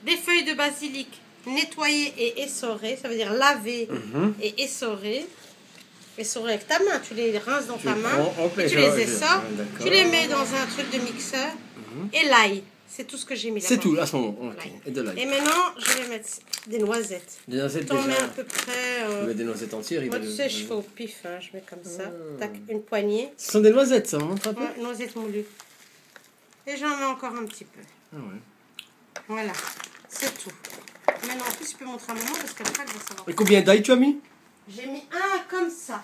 des feuilles de basilic nettoyées et essorées. Ça veut dire laver et essorer. Essorer avec ta main. Tu les rinces dans ta main. Et tu les essores. Tu les mets dans un truc de mixeur. Et l'ail. C'est tout ce que j'ai mis là. C'est tout, à ce moment. Okay. Et de l'ail. Et maintenant, je vais mettre des noisettes. Des noisettes T'en déjà. mets à peu près... Tu mets des noisettes entières. Moi, tu sais, je fais au pif. Hein, je mets comme ça. Tac, une poignée. Ce sont des noisettes, ça, montre un peu. Ouais, noisettes moulues. Et j'en mets encore un petit peu. Ah ouais. Voilà, c'est tout. Maintenant, en plus, je peux montrer à maman parce qu'après, elle va savoir. Et combien d'ail tu as mis? J'ai mis un comme ça.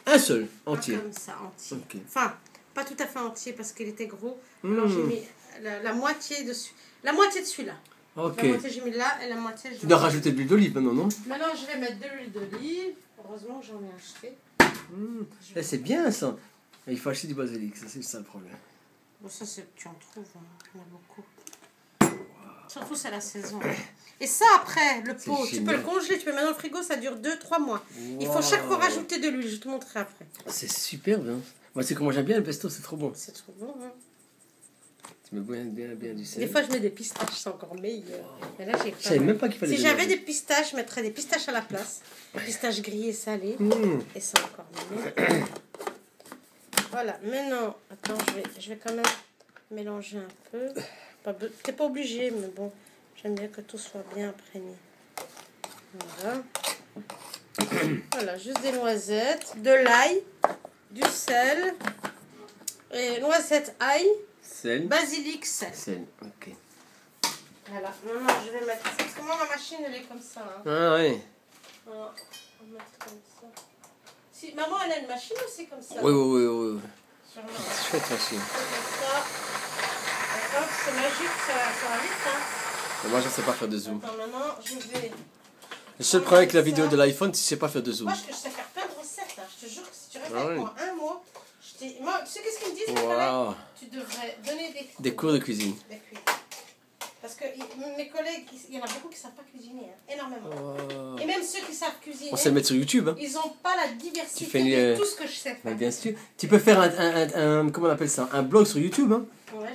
Un seul, entier. Un comme ça, entier. Okay. Enfin, pas tout à fait entier parce qu'il était gros. Alors, j'ai mis la moitié dessus. La moitié de celui-là. Ok. La moitié, j'ai mis là et la moitié, Tu dois rajouter de l'huile d'olive maintenant, non? Maintenant, je vais mettre de l'huile d'olive. Heureusement que j'en ai acheté. C'est bien ça. Il faut acheter du basilic, ça c'est ça le problème. Bon, ça, tu en trouves, hein. Il y en a beaucoup. Wow. Surtout, c'est la saison. Et ça, après, le pot, tu peux le congeler, tu peux le mettre dans le frigo, ça dure 2-3 mois. Wow. Il faut chaque fois rajouter de l'huile, je te montrerai après. C'est super bien. Moi, c'est comment j'aime bien le pesto, c'est trop bon. C'est trop bon, hein. Tu mets bien du sel. Des fois, je mets des pistaches, c'est encore meilleur. Mais là, j'ai pas. Je savais même pas qu'il fallait. Si j'avais des pistaches, je mettrais des pistaches à la place. Des pistaches grillées salées. Et c'est encore meilleur. Voilà, maintenant, attends, je vais quand même mélanger un peu. T'es pas obligé, mais bon, j'aime bien que tout soit bien imprégné. Voilà. Voilà, juste des noisettes, de l'ail, du sel, et noisettes, ail, sel, basilic, sel. Sel, ok. Voilà, maintenant je vais mettre. Parce que moi, ma machine, elle est comme ça. Hein. Ah ouais. Voilà, on va mettre comme ça. Si, maman, elle a une machine aussi comme ça. Oui. Sûrement. Chouette machine. Comme ça. Hop, c'est magique, ça va vite. Hein. Moi, je ne sais pas faire de zoom. Attends, maintenant, je vais. Le seul problème avec la vidéo de l'iPhone, tu ne sais pas faire de zoom. Moi, je sais faire plein de recettes. Hein. Je te jure que si tu restes avec moi un mois, moi, tu sais qu'est-ce qu'ils me disent, mes collègues? Tu devrais donner des cours de cuisine. Parce que mes collègues, il y en a beaucoup qui ne savent pas cuisiner, hein, énormément. Et même ceux qui savent cuisiner, on sait le mettre sur YouTube. Hein. Ils n'ont pas la diversité de tout ce que je sais faire. Bien sûr. Tu peux faire un comment on appelle ça, un blog sur YouTube. Hein. Ouais,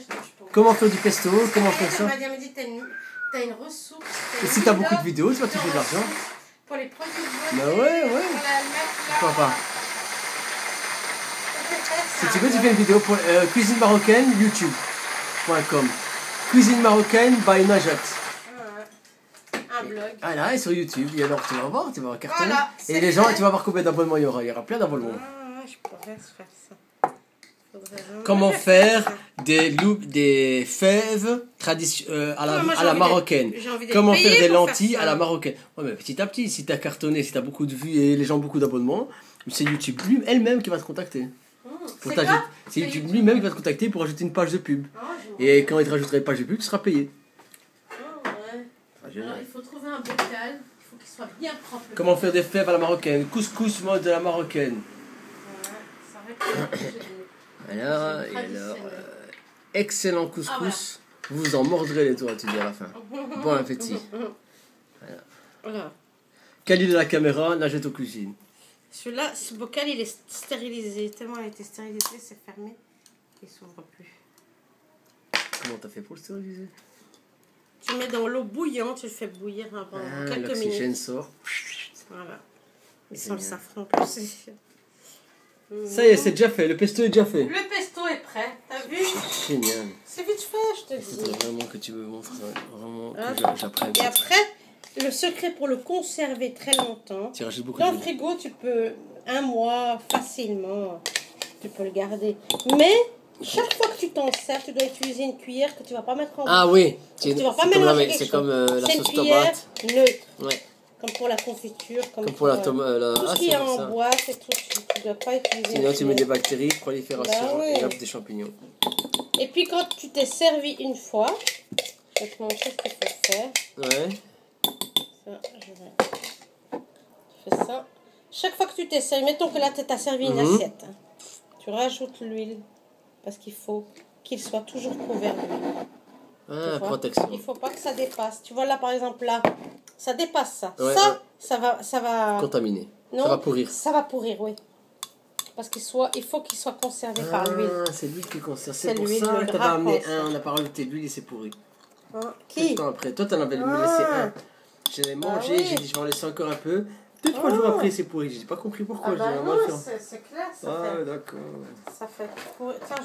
comment faire du pesto, comment faire ça. Elle m'a dit, t'as une ressource. Et si t'as beaucoup de vidéos, tu vas toucher de l'argent. Pour les produits de beauté. Bah ouais. Pourquoi pas. Si tu veux, tu fais une vidéo pour cuisine marocaine, youtube.com. Cuisine marocaine by Najat. Un blog. Ah là, et sur YouTube. Et alors, tu vas voir cartonner. Voilà, et les gens, tu vas voir combien d'abonnements il y aura. Il y aura plein d'abonnements. Je pourrais faire ça. Comment faire des fèves à la marocaine. Comment faire des lentilles à la marocaine. Ouais, mais petit à petit, si tu as cartonné, si tu as beaucoup de vues et les gens beaucoup d'abonnements, c'est YouTube elle-même qui va te contacter. C'est YouTube lui-même qui va te contacter pour ajouter une page de pub. Et quand il te rajoutera une page de pub, tu seras payé. Alors, il faut trouver un bocal, il faut qu'il soit bien propre. Comment faire des fèves à la marocaine. Couscous mode de la marocaine. Alors, excellent couscous. Vous en mordrez les doigts, tu dis à la fin. Bon appétit. Voilà. Khalil de la caméra, Najat aux cuisines. Celui-là, ce bocal, il est stérilisé. Tellement il a été stérilisé, c'est fermé. Il ne s'ouvre plus. Comment t'as fait pour le stériliser? Tu mets dans l'eau bouillante, tu le fais bouillir avant quelques minutes. L'oxygène sort. Voilà. Et sans le safran plus. Ça y est, c'est déjà fait. Le pesto est déjà fait. Le pesto est prêt. T'as vu? Génial. C'est vite fait, je te dis. Il faudrait vraiment que tu me montres. Vraiment que j'apprenne. Et après, le secret pour le conserver très longtemps. Tu rajoutes beaucoup dans le frigo, tu peux 1 mois facilement. Tu peux le garder. Mais chaque fois que tu t'en sers, tu dois utiliser une cuillère que tu vas pas mettre en bouche. Ah oui. Tu vas pas mélanger quelque chose. C'est comme la sauce tomate. Neutre. Ouais. Comme pour la confiture, comme pour la tomate. Tout ce qui est en boîte et tout, tu ne dois pas utiliser. Sinon, tu mets des bactéries, prolifération et hop, des champignons. Et puis, quand tu t'es servi une fois, je vais te montrer ce qu'il faut faire. Ouais. Ça, tu fais ça. Chaque fois que tu t'es servi, mettons que là, tu t'as servi une assiette. Hein. Tu rajoutes l'huile parce qu'il faut qu'il soit toujours couvert d'huile. Ah, protection. Il ne faut pas que ça dépasse. Tu vois là, par exemple, là, ça dépasse ça. Ouais, ça va... Contaminer. Non, ça va pourrir. Ça va pourrir, oui. Parce il faut qu'il soit conservé par l'huile. C'est l'huile qui conserve. C'est pour ça que tu as amené on n'a pas rajouté de l'huile et c'est pourri. Oh, qui? Après. Toi, t'en avais laissé un. J'avais mangé, oui. J'ai dit, je vais en laisser encore un peu. 2-3 jours après, c'est pourri. J'ai pas compris pourquoi. Ah bah non, c'est clair, ça fait... d'accord. Ça fait pourri. Tiens,